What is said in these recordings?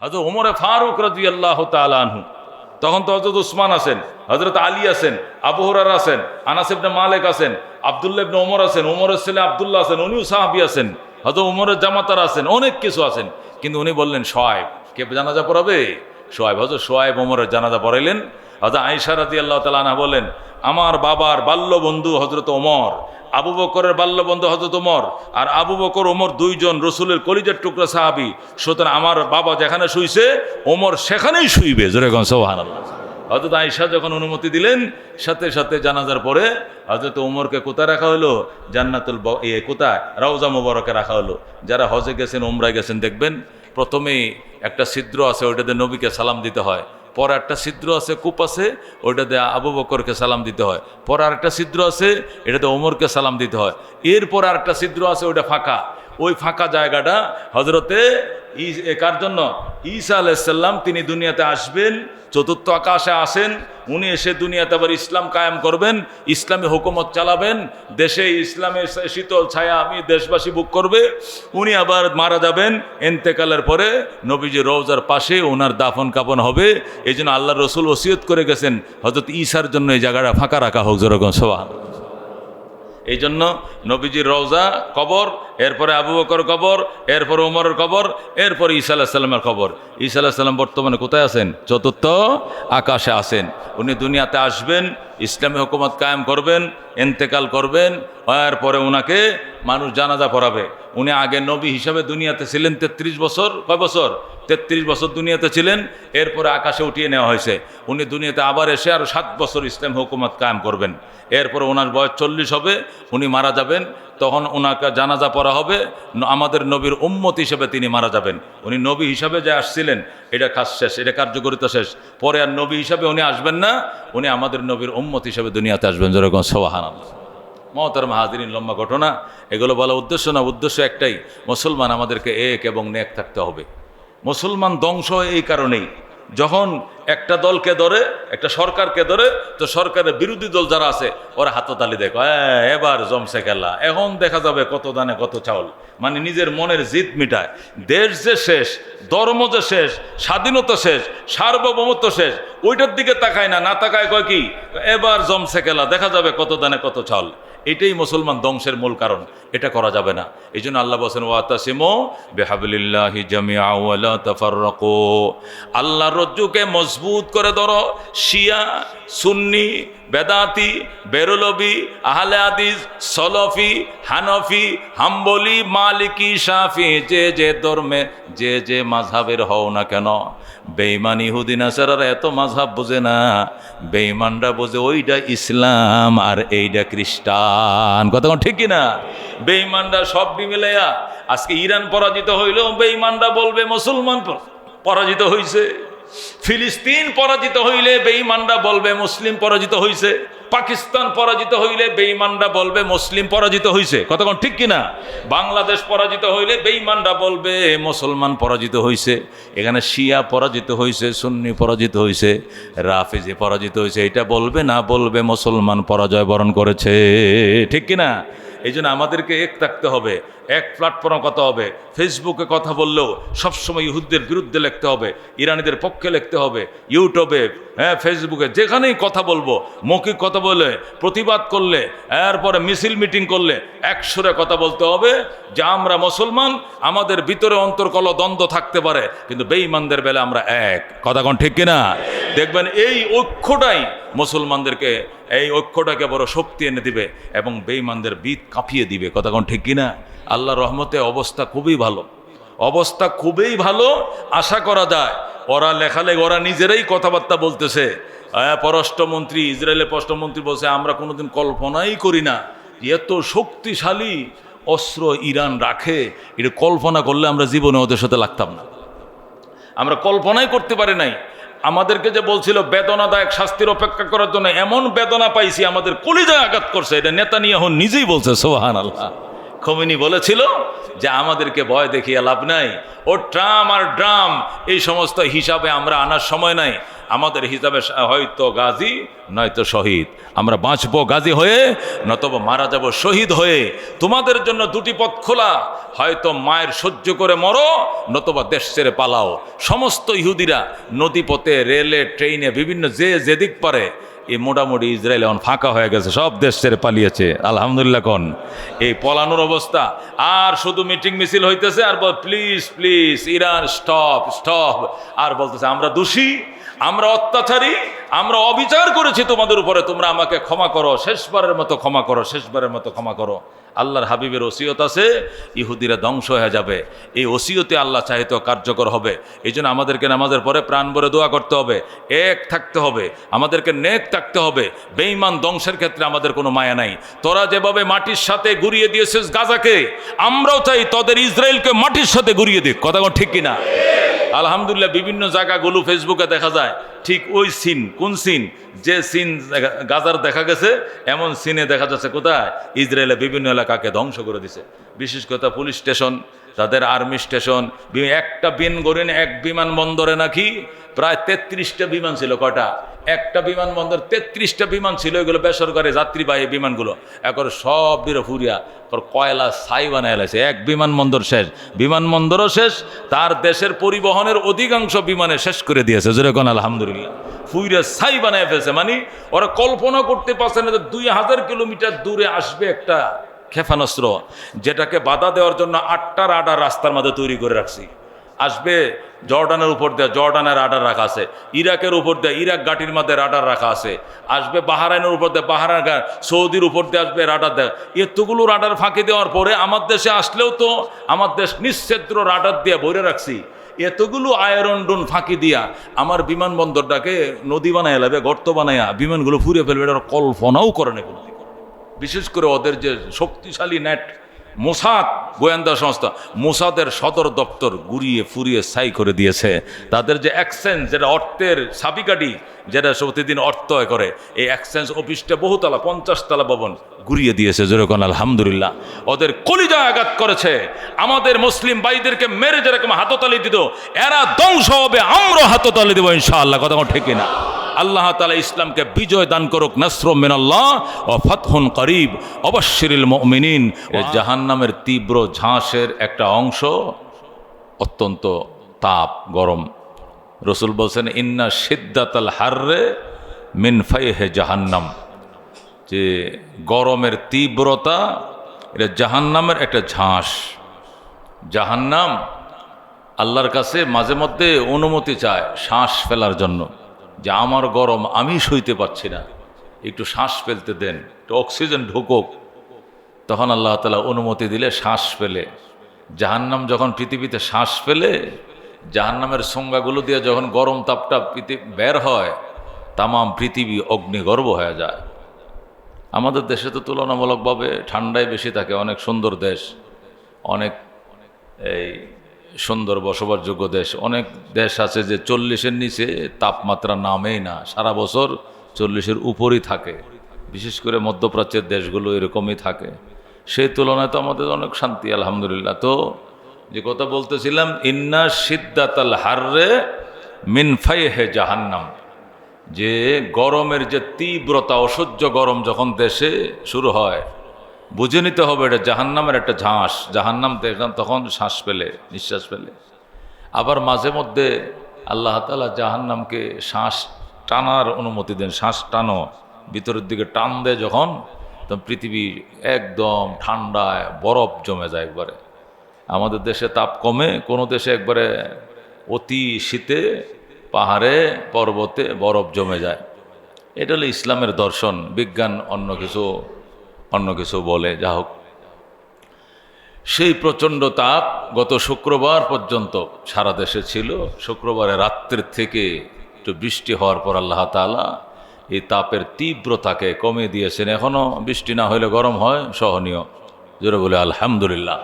হযরত ওমরে ফারুক রাদিয়াল্লাহু তাআলা আনহু, তখন তো হযরত উসমান আছেন, হযরত আলী আছেন, আবু হুরায়রা আছেন, আনাস ইবনে মালিক আছেন, আব্দুল্লাহ ইবনে ওমর আছেন, ওমরের ছেলে আব্দুল্লাহ আছেন, উনিও সাহাবী আছেন, হযরত ওমরের জামাতারা আছেন, অনেক কিছু আছেন। কিন্তু উনি বললেন সোয়াইব, কে জানাজা পড়াবে? সোয়াইব। হযরত সোয়াইব ওমরের জানাজা পড়াইলেন। হযরত আয়েশা রাদিয়াল্লাহু তাআলা আনহা বলেন, আমার বাবার বাল্য বন্ধু হযরত ওমর, আবু বকরের বাল্যবন্ধু হযরত ওমর, আর আবু বকর ওমর দুইজন রসুলের কলিজার টুকরা সাহাবী, সুতরাং আমার বাবা যেখানে শুইছে ওমর সেখানেই শুইবে। জোরে কোন সুবহানাল্লাহ। হযরত আয়েশা যখন অনুমতি দিলেন, সাথে সাথে জানাজার পরে হযরত ওমরকে কোথায় রাখা হলো? জান্নাতুল কোথায়? রওজা মুবারকে রাখা হলো। যারা হজে গেছেন, উমরায় গেছেন, দেখবেন প্রথমেই একটা ছিদ্র আছে, ওইটাতে নবীকে সালাম দিতে হয়। পরে একটা ছিদ্র আছে, কূপ আছে, ওইটাতে আবু বকরকে সালাম দিতে হয়। পরে আরেকটা ছিদ্র আছে, এটাতে ওমরকে সালাম দিতে হয়। এরপর আরেকটা ছিদ্র আছে, ওইটা ফাঁকা। ওই ফাঁকা জায়গাটা হজরতে কার জন্য? ঈসা আলাইহিস সালাম, তিনি দুনিয়াতে আসবেন, চতুর্থ আকাশে আসেন। উনি এসে দুনিয়াতে আবার ইসলাম কায়েম করবেন, ইসলামী হুকুমত চালাবেন, দেশে ইসলামের শীতল ছায়া আমি দেশবাসী বুক করবে। উনি আবার মারা যাবেন, ইন্তেকালের পরে নবীজি রওজার পাশে ওনার দাফন কাফন হবে। এই জন্য আল্লাহ রসুল ওসিয়ত করে গেছেন হযরত ঈসার জন্য এই জায়গাটা ফাঁকা রাখা হোক। যেরকম সুবহানাল্লাহ। এই জন্য নবীজির রওজা কবর, এরপরে আবু বকর কবর, এরপরে ওমরের কবর, এরপরে ঈসা আলাইহিস সালামের কবর। ঈসা আলাইহিস সালাম বর্তমানে কোথায় আছেন? চতুর্থ আকাশে আছেন। উনি দুনিয়াতে আসবেন, ইসলামী হুকুমত কায়েম করবেন, ইন্তেকাল করবেন, এরপরে ওনাকে মানুষ জানাজা পড়াবে। উনি আগে নবী হিসাবে দুনিয়াতে ছিলেন 33 বছর। কয় বছর? 33 বছর দুনিয়াতে ছিলেন। এরপরে আকাশে উঠিয়ে নেওয়া হয়েছে। উনি দুনিয়াতে আবার এসে আরও 7 বছর ইসলাম হুকুমত কায়েম করবেন। এরপর ওনার বয়স 40 হবে, উনি মারা যাবেন। তখন ওনাকে জানাজা পড়া হবে। আমাদের নবীর উম্মত হিসেবে তিনি মারা যাবেন। উনি নবী হিসাবে যে আসছিলেন, এটা কাজ শেষ, এটা কার্যকরিতা শেষ। পরে আর নবী হিসাবে উনি আসবেন না, উনি আমাদের নবীর উম্মত হিসাবে দুনিয়াতে আসবেন। যেরকম সুবহানাল্লাহ। মুহতারাম হাজিরিন, লম্বা ঘটনা, এগুলো বলা উদ্দেশ্য না। উদ্দেশ্য একটাই, মুসলমান আমাদেরকে এক এবং নেক থাকতে হবে। মুসলমান ধ্বংস হয় এই কারণেই, যখন একটা দলকে ধরে, একটা সরকারকে ধরে, তো সরকারের বিরোধী দল যারা আছে ওরা হাততালি দেয়, এবার জমছে খেলা, এখন দেখা যাবে কত দানে কত চাউল। মানে নিজের মনের জিদ মিটায়। দেশ যে শেষ, ধর্ম যে শেষ, স্বাধীনতা শেষ, সার্বভৌমত্ব শেষ, ওইটার দিকে তাকায় না, না তাকায় কয় কি, এবার জমছে খেলা, দেখা যাবে কত দানে কত চাউল। এটাই মুসলমান ধ্বংসের মূল কারণ। এটা করা যাবে না। এই জন্য আল্লাহ বলেন, ওয়াতাসিমু বিহাবলিল্লাহি জামিআ ওয়া লা তাফাররাকু। আল্লাহর রজ্জুকে মজবুত করে ধরো। শিয়া, সুন্নি, বেদাতি, বেরলভি, আহলে হাদিস, সলফি, হানফি, হাম্বলি, মালিকি, শাফি, যে যে ধর্মে যে যে মাযহাবের হও না কেন, বেঈমান ইহুদি নাসারারা এত মাযহাব বোঝে না। বেঈমানরা বোঝে ওইটা ইসলাম আর এইটা খ্রিস্টান। কথা ঠিক কিনা? বেঈমানরা সব মিলাইয়া, আজকে ইরান পরাজিত হইলেও বেঈমানরা বলবে মুসলমান পরাজিত হইছে। ফিলিস্তিন পরাজিত হইলে বেঈমানরা বলবে মুসলিম পরাজিত হইছে। পাকিস্তান পরাজিত হইলে বেঈমানরা বলবে মুসলিম পরাজিত হইছে। কতক্ষণ ঠিক কিনা? বাংলাদেশ পরাজিত হইলে বেঈমানরা বলবে মুসলমান পরাজিত হইছে। এখানে শিয়া পরাজিত হইছে, সুন্নি পরাজিত হইছে, রাফিজি পরাজিত হইছে, এটা বলবে না, বলবে মুসলমান পরাজয় বরণ করেছে। ঠিক কিনা? এই জন্য আমাদেরকে এক থাকতে হবে, এক প্ল্যাটফর্মে কথা হবে। ফেসবুকে কথা বললেও সবসময় ইহুদদের বিরুদ্ধে লিখতে হবে, ইরানিদের পক্ষে লিখতে হবে। ইউটিউবে, ফেসবুকে, যেখানেই কথা বলবো, মৌখিক কথা বলে, প্রতিবাদ করলে, এরপরে মিছিল মিটিং করলে একসুরে কথা বলতে হবে যে আমরা মুসলমান, আমাদের ভিতরে অন্তর্কল দ্বন্দ্ব থাকতে পারে, কিন্তু বেঈমানদের বেলা আমরা এক। কথা কোন ঠিক কিনা? দেখবেন এই ঐক্যটাই মুসলমানদেরকে, এই ঐক্যটাকে বড় শক্তি এনে দিবে এবং বেঈমানদের বিদ কাঁপিয়ে দিবে। কথা কোন ঠিক কিনা? আল্লাহর রহমতে অবস্থা খুবই ভালো, অবস্থা খুবই ভালো। আশা করা যায় ওরা লেখালেখি, ওরা নিজেরাই কথাবার্তা বলতেছে। পররাষ্ট্রমন্ত্রী, ইসরায়েলের পররাষ্ট্রমন্ত্রী বলছে, আমরা কোনোদিন কল্পনাই করি না এত শক্তিশালী অস্ত্র ইরান রাখে। এটা কল্পনা করলে আমরা জীবনে ওদের সাথে লাগতাম না, আমরা কল্পনাই করতে পারি নাই। আমাদেরকে যে বলছিল বেদনাদায়ক শাস্তির অপেক্ষা করার জন্য, এমন বেদনা পাইছি আমাদের কলিজায় আঘাত করছে। এটা নেতানিয়াহু নিজেই বলছে। সুবহানাল্লাহ। খোমেনি বলেছিল যে আমাদেরকে ভয় দেখিয়ে লাভ নাই, ও ট্রাম আর ড্রাম এই সমস্ত হিসাবে আমরা আনার সময় নাই। আমাদের হিসাবে হয়তো গাজী নয়তো শহীদ, আমরা বাঁচবো গাজী হয়ে নতবা মারা যাব শহীদ হয়ে। তোমাদের জন্য দুটি পথ খোলা, হয়তো মায়ের সহ্য করে মরো নতবা দেশ ছেড়ে পালাও। সমস্ত ইহুদিরা নদীপথে, রেলে, ট্রেনে, বিভিন্ন যেদিক পারে, এই মোটামুটি ইসরায়েল এখন ফাঁকা হয়ে গেছে, সব দেশ ছেড়ে পালিয়েছে আলহামদুলিল্লাহ। কোন এই পলানোর অবস্থা, আর শুধু মিটিং মিছিল হইতেছে আর please please Iran stop stop, আর বলতেছে আমরা দোষী, আমরা অত্যাচারী, আমরা অবিচার করেছি তোমাদের উপরে, তোমরা আমাকে ক্ষমা করো, শেষবারের মতো ক্ষমা করো, শেষবারের মতো ক্ষমা করো। আল্লাহর হাবিবের ওসিয়ত আছে, ইহুদিরা ধ্বংস হয়ে যাবে, এই ওসিয়তে আল্লাহ চাহিত কার্যকর হবে। এই জন্য আমাদেরকে নামাজের পরে প্রাণ ভরে দোয়া করতে হবে, এক থাকতে হবে, আমাদেরকে নেক থাকতে হবে। বেঈমান ধ্বংসের ক্ষেত্রে আমাদের কোনো মায়া নাই। তোরা যেভাবে মাটির সাথে গুড়িয়ে দিয়েছিস গাজাকে, আমরাও চাই তোদের ইসরায়েলকে মাটির সাথে গুড়িয়ে দিক। কথা ঠিক কিনা? আলহামদুলিল্লাহ বিভিন্ন জায়গাগুলো ফেসবুকে দেখা যায়, ঠিক ওই সিন, কোন সিন, যে সিন গাজার দেখা গেছে এমন সিনে দেখা যাচ্ছে কোথায় ইসরায়েলে বিভিন্ন এলাকাকে ধ্বংস করে দিছে। বিশেষ কথা পুলিশ স্টেশন, তাদের আর্মি স্টেশন, একটা এক বিমানবন্দরে নাকি প্রায় 33টা বিমান ছিল। কটা? একটা বিমানবন্দর 33টা বিমান ছিল, এগুলো বেসরকারি যাত্রীবাহী বিমানগুলো, এখন সব ফুরিয়া কয়লা ছাই বানায় লাগছে। এক বিমানবন্দর শেষ, বিমানবন্দরও শেষ, তার দেশের পরিবহনের অধিকাংশ বিমানে শেষ করে দিয়েছে। যেরকম আলহামদুলিল্লাহ ফুইরা ছাই বানায় ফেলছে। মানে ওরা কল্পনা করতে পারছে না যে 2000 কিলোমিটার দূরে আসবে একটা ক্ষেপণাস্ত্র, যেটাকে বাধা দেওয়ার জন্য 8টা রাডার রাস্তার মধ্যে তৈরি করে রাখছি। আসবে জর্ডানের উপর দিয়ে, জর্ডানের রাডার রাখা আছে। ইরাকের উপর দিয়ে, ইরাক ঘাটির মধ্যে রাডার রাখা আছে। আসবে বাহরাইনের উপর দিয়ে, বাহরাইন, সৌদির উপর দিয়ে আসবে রাডার দেয়। এতগুলো রাডার ফাঁকি দেওয়ার পরে আমার দেশে আসলেও তো আমার দেশ নিশ্চিদ্র রাডার দিয়ে ভরে রাখছি। এতগুলো আয়রন ডোন ফাঁকি দিয়া আমার বিমানবন্দরটাকে নদী বানায় এলাবে, গর্ত বানায়া বিমানগুলো ফুরিয়ে ফেলবে, এটা কল্পনাও করে না কোনো। বিশেষ করে ওদের যে শক্তিশালী নেট, মোসাদ গোয়েন্দা সংস্থা, মোসাদের সদর দপ্তর গুড়িয়ে ফুরিয়ে ছাই করে দিয়েছে। তাদের যে এক্সচেঞ্জ, যেটা অর্থের ছাবিকাঠি, যেটা প্রতিদিন অর্থ করে, এই এক্সচেঞ্জ অফিসটা বহুতলা, 50 তলা ভবন গুড়িয়ে দিয়েছে। যেরকম আলহামদুলিল্লাহ ওদের কলিজা আঘাত করেছে। আমাদের মুসলিম ভাইদেরকে মেরে যেরকম হাততালি দিত, এরা ধ্বংস হবে, আমরা হাততালি দেবো ইনশাআল্লাহ। কথা ঠিক না? আল্লাহ তাআলা ইসলামকে বিজয় দান করুক। নাসরুম মিনাল্লাহ ওয়া ফাতহুন করিব ওয়াবাশশিরিল মুমিনিন। জাহান্নামের তীব্র ঝাঁসের একটা অংশ অত্যন্ত তাপ, গরম। রাসূল বলেন ইন্না শিদ্দাতাল হাররে মিন ফাইহি জাহান্নাম, যে গরমের তীব্রতা এটা জাহান্নামের একটা ঝাঁস। জাহান্নাম আল্লাহর কাছে মাঝে মধ্যে অনুমতি চায় শ্বাস ফেলার জন্য, যে আমার গরম আমি সইতে পারছি না, একটু শ্বাস ফেলতে দেন, একটু অক্সিজেন ঢুকুক। তখন আল্লাহ তাআলা অনুমতি দিলে শ্বাস ফেলে। জাহান্নাম যখন পৃথিবীতে শ্বাস ফেলে, জাহান্নামের সংজ্ঞাগুলো দিয়ে যখন গরম তাপটা বের হয়, তামাম পৃথিবী অগ্নিগর্ভ হয়ে যায়। আমাদের দেশে তো তুলনামূলকভাবে ঠান্ডায় বেশি থাকে, অনেক সুন্দর দেশ, অনেক এই সুন্দর বসবাসযোগ্য দেশ। অনেক দেশ আছে যে 40-এর নিচে তাপমাত্রা নামেই না, সারা বছর 40-এর উপরই থাকে। বিশেষ করে মধ্যপ্রাচ্যের দেশগুলো এরকমই থাকে। সেই তুলনায় তো আমাদের অনেক শান্তি আলহামদুলিল্লাহ। তো যে কথা বলতেছিলাম, ইন্না শিদ্দাতাল হাররে মিন ফাইহি জাহান্নাম, যে গরমের যে তীব্রতা, অসহ্য গরম যখন দেশে শুরু হয়, বুঝে নিতে হবে এটা জাহান্নামের একটা ঝাঁস। জাহান্নাম তখন শ্বাস পেলে, নিঃশ্বাস পেলে। আবার মাঝে মধ্যে আল্লাহ তাআলা জাহান্নামকে শ্বাস টানার অনুমতি দেন। শ্বাস টানো, ভিতরের দিকে টান দেয় যখন, তখন পৃথিবী একদম ঠান্ডায় বরফ জমে যায় একবারে। আমাদের দেশে তাপ কমে, কোনো দেশে একবারে অতি শীতে পাহাড়ে পর্বতে বরফ জমে যায়। এটা হলো ইসলামের দর্শন। বিজ্ঞান অন্য কিছু বলে, যা হোক। সেই প্রচণ্ড তাপ গত শুক্রবার পর্যন্ত সারা দেশে ছিল। শুক্রবারে রাত্রের থেকে একটু বৃষ্টি হওয়ার পর আল্লাহ তাআলা এই তাপের তীব্রতাকে কমে দিয়েছেন। এখনও বৃষ্টি না হলে গরম হয়, সহনীয়। জোরে বলে আলহামদুলিল্লাহ।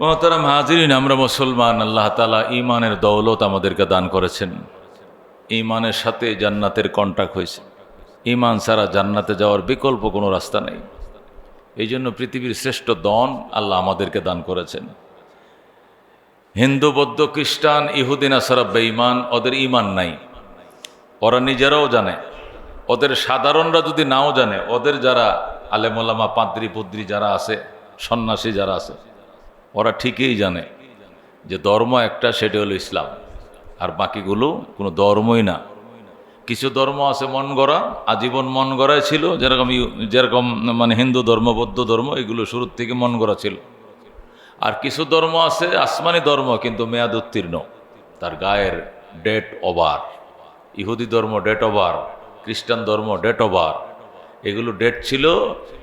মোহতারাম হাজিরিন, আমরা মুসলমান, আল্লাহ তাআলা ঈমানের দৌলত আমাদেরকে দান করেছেন। ঈমানের সাথে জান্নাতের কন্ট্যাক্ট হয়েছে। ঈমান ছাড়া জান্নাতে যাওয়ার বিকল্প কোনো রাস্তা নেই। এই জন্য পৃথিবীর শ্রেষ্ঠ দন আল্লাহ আমাদেরকে দান করেছেন। হিন্দু, বৌদ্ধ, খ্রিস্টান, ইহুদি, নাসারা বেঈমান, ওদের ঈমান নাই, ওরা নিজেরাও জানে। ওদের সাধারণরা যদি নাও জানে, ওদের যারা আলেম ওলামা, পাদ্রী পুদ্রী যারা আছে, সন্ন্যাসী যারা আছে, ওরা ঠিকই জানে যে ধর্ম একটা, সেটা হলো ইসলাম, আর বাকিগুলো কোনো ধর্মই না। কিছু ধর্ম আছে মন গড়া, আজীবন মন গড়াই ছিল, যেরকম মানে হিন্দু ধর্ম, বৌদ্ধ ধর্ম, এগুলো শুরুর থেকে মন গড়া ছিল। আর কিছু ধর্ম আছে আসমানি ধর্ম, কিন্তু মেয়াদ উত্তীর্ণ, তার গায়ের ডেট ওভার। ইহুদি ধর্ম ডেট ওভার, খ্রিস্টান ধর্ম ডেট ওভার, এগুলো ডেট ছিল,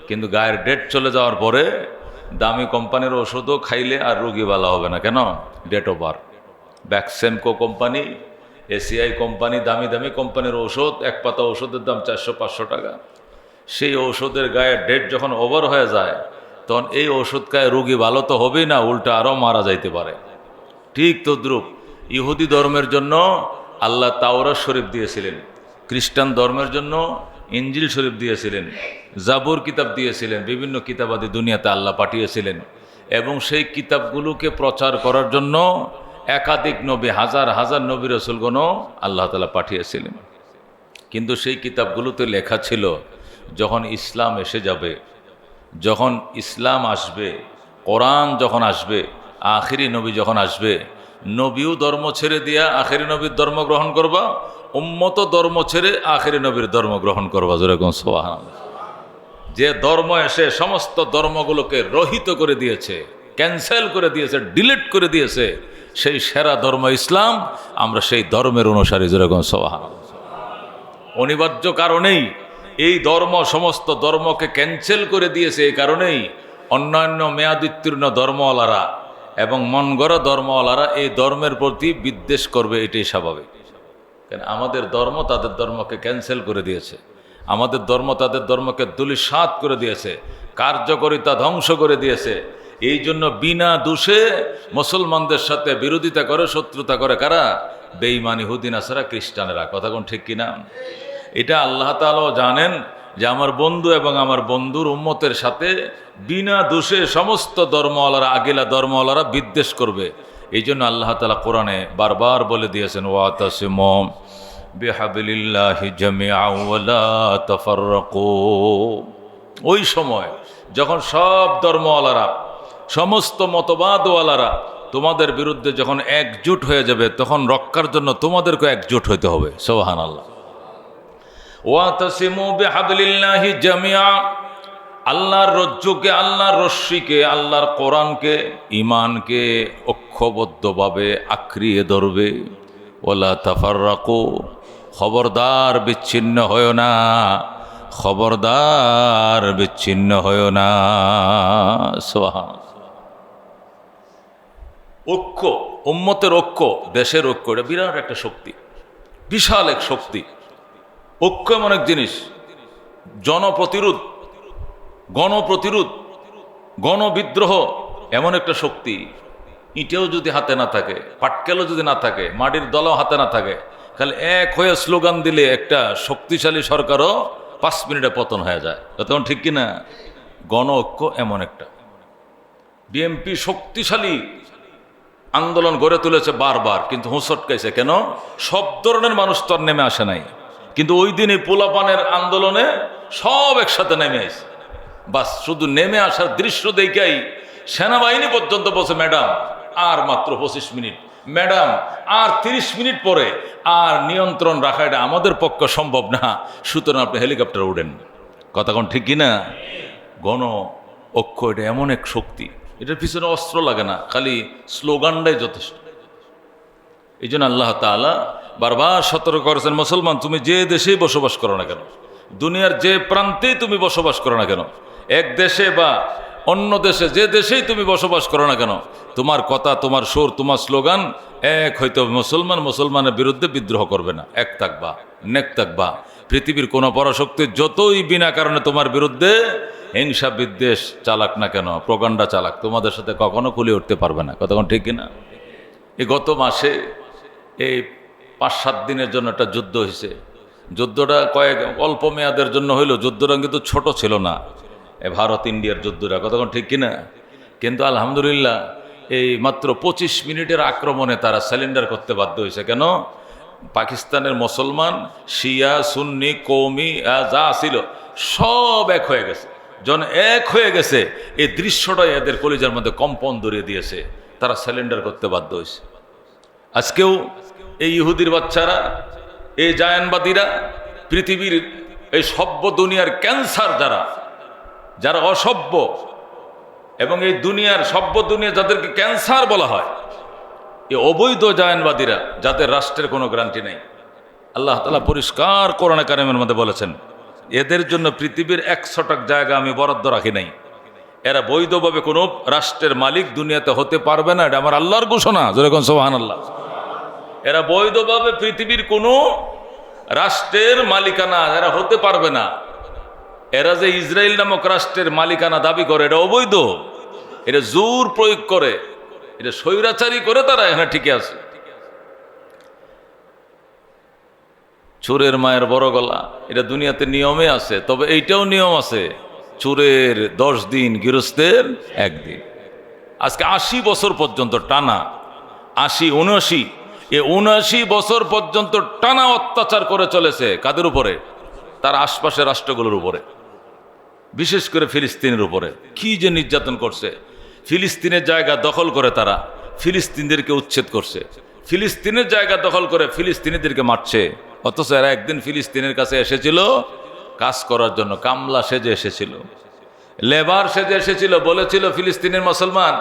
কিন্তু গায়ের ডেট চলে যাওয়ার পরে দামি কোম্পানির ওষুধও খাইলে আর রোগী ভালো হবে না। কেন? Date over. Beximco company, ACI company, দামি দামি কোম্পানির ওষুধ, এক পাতা ওষুধের দাম 400-500 টাকা। সেই ওষুধের গায়ে ডেট যখন ওভার হয়ে যায়, তখন এই ওষুধ খায় রোগী ভালো তো হবেই না, উল্টা আরও মারা যাইতে পারে। ঠিক তদ্রূপ ইহুদি ধর্মের জন্য আল্লাহ তাওরাত শরীফ দিয়েছিলেন, খ্রিস্টান ধর্মের জন্য ইঞ্জিল শরীফ দিয়েছিলেন, জাবুর কিতাব দিয়েছিলেন, বিভিন্ন কিতাবাদি দুনিয়াতে আল্লাহ পাঠিয়েছিলেন। এবং সেই কিতাবগুলোকে প্রচার করার জন্য একাধিক নবী, হাজার হাজার নবী রাসূলগণও আল্লাহ তাআলা পাঠিয়েছিলেন। কিন্তু সেই কিতাবগুলোতে লেখা ছিল, যখন ইসলাম এসে যাবে, যখন ইসলাম আসবে, কোরআন যখন আসবে, আখিরি নবী যখন আসবে, নবীও ধর্ম ছেড়ে দিয়া আখিরি নবীর ধর্ম গ্রহণ করবা, উম্মত ধর্ম ছেড়ে আখিরি নবীর ধর্ম গ্রহণ করবা। যেরকম সুবহানাল্লাহ। যে ধর্ম এসে সমস্ত ধর্মগুলোকে রহিত করে দিয়েছে, ক্যান্সেল করে দিয়েছে, ডিলিট করে দিয়েছে, সেই সেরা ধর্ম ইসলাম, আমরা সেই ধর্মের অনুসারী। যেরকম সুবহানাল্লাহ। অনিবার্য কারণেই এই ধর্ম সমস্ত ধর্মকে ক্যান্সেল করে দিয়েছে। এই কারণেই অন্যান্য মেয়াদোত্তীর্ণ ধর্মওয়ালারা এবং মন গড়া ধর্মওয়ালারা এই ধর্মের প্রতি বিদ্বেষ করবে, এটাই স্বাভাবিক। কেন? আমাদের ধর্ম তাদের ধর্মকে ক্যান্সেল করে দিয়েছে, আমাদের ধর্ম তাদের ধর্মকে ধূলিসাৎ করে দিয়েছে, কার্যকারিতা ধ্বংস করে দিয়েছে। এই জন্য বিনা দোষে মুসলমানদের সাথে বিরোধিতা করে, শত্রুতা করে কারা? বেঈমান ইহুদি, নাসারা, খ্রিস্টানেরা। কথা কোন ঠিক কিনা? এটা আল্লাহ তাআলাও জানেন যে আমার বন্ধু এবং আমার বন্ধুর উম্মতের সাথে বিনা দোষে সমস্ত ধর্মওয়ালারা, আগিলা ধর্মওয়ালারা বিদ্বেষ করবে। এই জন্য আল্লাহ তাআলা কোরআনে বারবার বলে দিয়েছেন, ওয়াতাসিমু বিহাবলিল্লাহি জামিআন ওয়া লা তাফাররাকু। ওই সময় যখন সব ধর্মওয়ালারা, সমস্ত মতবাদওয়ালারা তোমাদের বিরুদ্ধে যখন একজোট হয়ে যাবে, তখন রক্ষার জন্য তোমাদেরকে একজোট হইতে হবে। সুবহানাল্লাহ। ওয়াতাসিমু বিহাবলিল্লাহি জামিআ, আল্লাহর রজ্জুকে, আল্লাহর রশ্মিকে, আল্লাহর কোরআনকে, ঈমানকে ঐক্যবদ্ধভাবে আঁকড়িয়ে ধরবে। ওয়ালা তাফাররাকু, খবরদার বিচ্ছিন্ন হয়ো না, খবরদার বিচ্ছিন্ন হয়ো না। সুবহানাল্লাহ। ঐক্য, উম্মতের ঐক্য, দেশের ঐক্য, এটা বিরাট একটা শক্তি, বিশাল এক শক্তি। ঐক্য এমন এক জিনিস, জনপ্রতিরোধ, গণপ্রতিরোধ, গণবিদ্রোহ এমন একটা শক্তি। ইটেও যদি হাতে না থাকে, পাটকেলও যদি না থাকে, মাটির দলাও হাতে না থাকে, খালি এক হয়ে স্লোগান দিলে একটা শক্তিশালী সরকারও 5 মিনিটে পতন হয়ে যায়। তখন ঠিক কিনা? গণ ঐক্য এমন একটা। বিএনপি শক্তিশালী আন্দোলন গড়ে তুলেছে বারবার, কিন্তু হুঁচটকাইছে কেন? সব ধরনের মানুষ তো আর নেমে আসে নাই, কিন্তু ওই দিনই পোলাপানের আন্দোলনে সব একসাথে নেমে আসে। বাস শুধু নেমে আসার দৃশ্য দেখাই সেনাবাহিনী পর্যন্ত বলছে, ম্যাডাম আর মাত্র 25 মিনিট, ম্যাডাম আর 30 মিনিট পরে আর নিয়ন্ত্রণ রাখা এটা আমাদের পক্ষে সম্ভব না, সুতরাং আপনি হেলিকপ্টার উঠেন। কথা কোন ঠিক কিনা? গণ ঐক্য এটা এমন এক শক্তি, এটার পিছনে অস্ত্র লাগে না, খালি স্লোগানটাই যথেষ্ট। এই জন্য আল্লাহ তাআলা বারবার সতর্ক করেছেন, মুসলমান তুমি যে দেশেই বসবাস করো না কেন, দুনিয়ার যে প্রান্তেই তুমি বসবাস করো না কেন, এক দেশে বা অন্য দেশে, যে দেশেই তুমি বসবাস করো না কেন, তোমার কথা, তোমার সুর, তোমার স্লোগান এক হইতে হবে। মুসলমান মুসলমানের বিরুদ্ধে বিদ্রোহ করবে না, এক থাকবা, নেক থাকবা। পৃথিবীর কোনো পরাশক্তি যতই বিনা কারণে তোমার বিরুদ্ধে হিংসা বিদ্বেষ চালাক না কেন, প্রোপাগান্ডা চালাক, তোমাদের সাথে কখনো খুলে উঠতে পারবে না। কতক্ষণ ঠিক কিনা? এই গত মাসে এই 5-7 দিনের জন্য একটা যুদ্ধ হয়েছে। যুদ্ধটা অল্প মেয়াদের জন্য হইল, যুদ্ধটা কিন্তু ছোট ছিল না। ভারত ইন্ডিয়ার যুদ্ধটা, কতক্ষণ ঠিক কিনা? কিন্তু আলহামদুলিল্লাহ এই মাত্র 25 মিনিটের আক্রমণে তারা সারেন্ডার করতে বাধ্য হয়েছে। কেন? পাকিস্তানের মুসলমান, শিয়া, সুন্নি, কৌমি যা ছিল সব এক হয়ে গেছে। যখন এক হয়ে গেছে, এই দৃশ্যটাই এদের কলিজার মধ্যে কম্পন ধরিয়ে দিয়েছে, তারা সারেন্ডার করতে বাধ্য হয়েছে। আজকেও এই ইহুদির বাচ্চারা, এই জায়ানবাদীরা, পৃথিবীর এই সভ্য দুনিয়ার ক্যান্সার, যারা অসভ্য এবং এই দুনিয়ার সভ্য দুনিয়া যাদেরকে ক্যান্সার বলা হয়, এই অবৈধ জায়ানবাদীরা, যাদের রাষ্ট্রের কোনো গ্যারান্টি নেই। আল্লাহ তাআলা পরিষ্কার কোরআনে কারিমের মধ্যে বলেছেন, এদের জন্য পৃথিবীর 100 জায়গা আমি বরাদ্দ রাখি নাই। এরা বৈধভাবে কোনো রাষ্ট্রের মালিক দুনিয়াতে হতে পারবে না, এটা আমার আল্লাহর ঘোষণা। যেরকম সুবহানাল্লাহ। এরা বৈধভাবে পৃথিবীর কোনো রাষ্ট্রের মালিকানা এরা হতে পারবে না। এরা যে ইসরায়েল নামক রাষ্ট্রের মালিকানা দাবি করে, এটা অবৈধ। এটা জোর প্রয়োগ করে, এটা স্বৈরাচারী করে তারা এখানে ঠিকই আছে। চোরের মায়ের বড় গলা, এটা দুনিয়াতে নিয়মে আছে। তবে এইটাও নিয়ম আছে, চোরের 10 দিন, গৃহস্থের 1 দিন। আজকে 80 বছর পর্যন্ত টানা, 80, 79, এই 79 বছর পর্যন্ত টানা অত্যাচার করে চলেছে। কাদের উপরে? তার আশপাশের রাষ্ট্রগুলোর উপরে, বিশেষ করে ফিলিস্তিনের উপরে। কি যে নির্যাতন করছে! ফিলিস্তিনের জায়গা দখল করে তারা ফিলিস্তিনিদেরকে উচ্ছেদ করছে, ফিলিস্তিনের জায়গা দখল করে ফিলিস্তিনিদেরকে মারছে। অথচ এরা একদিন ফিলিস্তিনের কাছে এসেছিল কাজ করার জন্য, কামলা সেজে এসেছিল, লেবার সেজে এসেছিল। বলেছিল, ফিলিস্তিনের মুসলমান,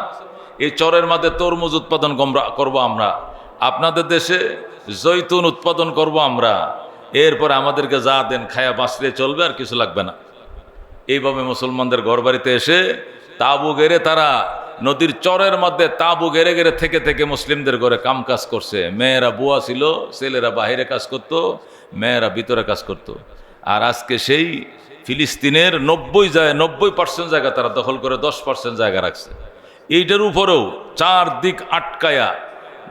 এই চরের মধ্যে তরমুজ উৎপাদন করব আমরা, আপনাদের দেশে জৈতুন উৎপাদন করব আমরা, এরপরে আমাদেরকে যা দেন খায়া বাঁচলে চলবে, আর কিছু লাগবে না। এইভাবে মুসলমানদের ঘরবাড়িতে এসে তাঁবু গেড়ে তারা নদীর চরের মধ্যে তাঁবু গেড়ে গেড়ে থেকে থেকে মুসলিমদের ঘরে কাম কাজ করছে। মেয়েরা বুয়া ছিল, ছেলেরা বাহিরে কাজ করত, মেয়েরা ভিতরে কাজ করত। আর আজকে সেই ফিলিস্তিনের 90% জায়গা তারা দখল করে 10% জায়গা রাখছে। এইটার উপরেও 4 দিক আটকায়া,